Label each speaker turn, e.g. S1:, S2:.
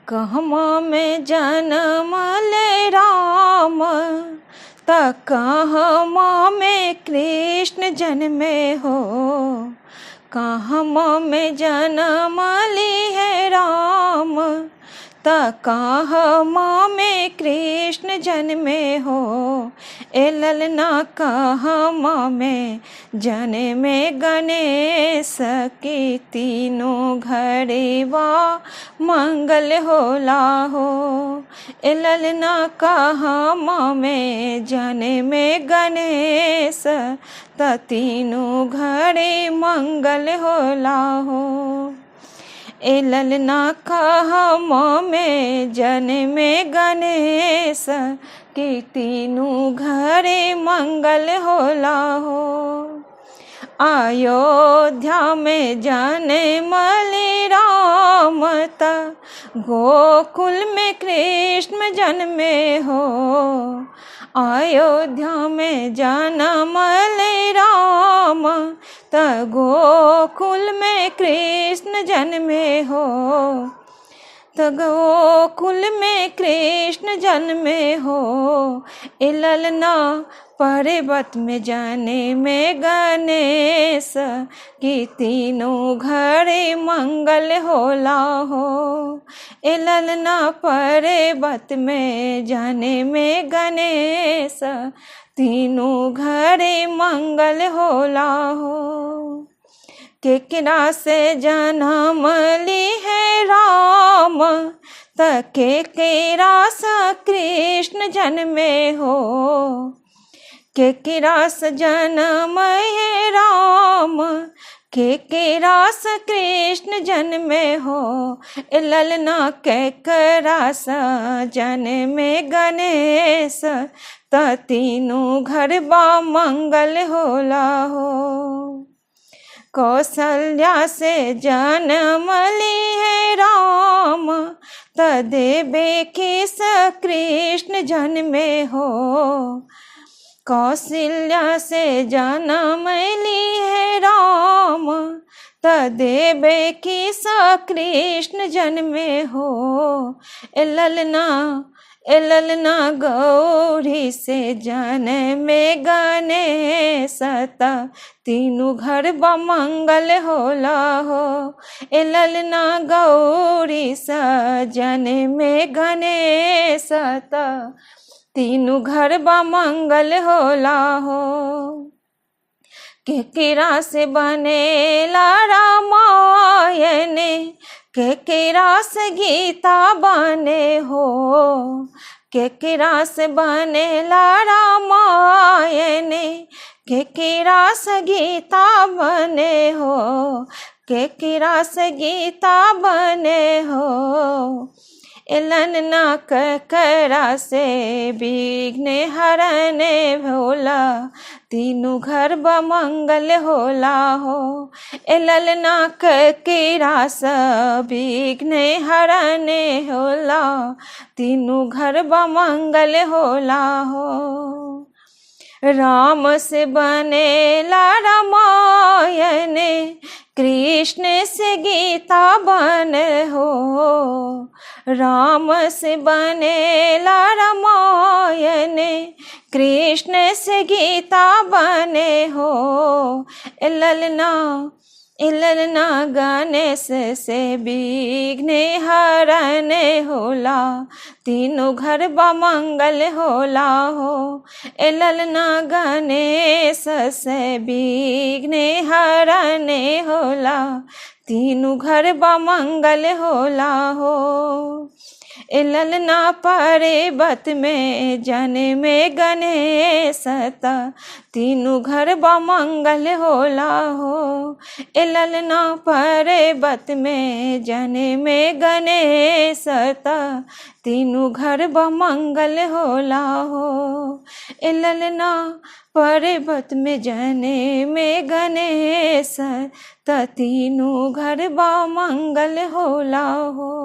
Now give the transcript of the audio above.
S1: कहमा में जन्म ले राम, त कहमा में कृष्ण जन्मे हो। कहमा में जन्म ली है राम, त कहमा में कृष्ण जन्मे हो। ए ललना कहमा में जन्मे गणेश की, तीनों घड़ेवा मंगल होला हो। ए ललना कहमा में जन्मे गणेश, त तीनों घड़े मंगल होला हो। ए ललना कहमा में जन्मे गणेश की, तीनों घरे मंगल होला हो। अयोध्या में जन्म ले राम, त गोकुल में कृष्ण जन्मे हो। अयोध्या में जन्म ले राम, त गोकुल में कृष्ण जन्मे हो। त गोकुल में कृष्ण जन्मे हो। ए ललना पर्वत में जन्मे गणेश की, तीनों घरे मंगल होला हो। ए ललना पर्वत में जन्मे गणेश, तीनों घरे मंगल होला हो। केकरा से जन्म ली है राम, त केकरा से कृष्ण जन्मे हो। केकरा से जन्म है राम, केकरा से कृष्ण जन्मे हो। ए ललना केकरा से जन्मे गणेश, त तीनों घरबा मंगल होला हो। कौशल्या से जन्म ली है राम, त देवकी से कृष्ण जन्मे हो। कौशल्या से जन्म ली है राम, त देवकी से कृष्ण जन्मे हो। ए ललना गौरी से जन्मे गणेश, त तीनों घरबा मंगल होला हो। ए ललना गौरी से जन्मे गणेश, त तीनों घरबा मंगल होला हो। केकरा से बनेला रामायण, केकरा से गीता बने हो। केकरा से बनेला रामायण, केकरा से गीता बने हो। केकरा से गीता बने हो। ए ललना केकरा से विघ्न हरने भोला, तीनों घरबा मंगल होला हो। ए ललना केकरा से विघ्न हरने होला, तीनों घरबा मंगल होला हो। राम से बनेला रामायण, कृष्ण से गीता बन हो। राम से बनेला रामायण, कृष्ण से गीता बने हो। ए ललना गणेश से विघ्न हरण होला, तीनों घरबा मंगल होला हो। ए ललना गणेश से विघ्न हरण होला, तीनों घरबा मंगल होला हो। ए ललना पर्वत में जन्मे गणेश, त तीनों घरबा मंगल होला हो। ए ललना पर्वत में जन्मे गणेश, त तीनों घरबा मंगल होला हो। ए ललना पर्वत में जन्मे गणेश, त तीनों घरबा मंगल होला हो।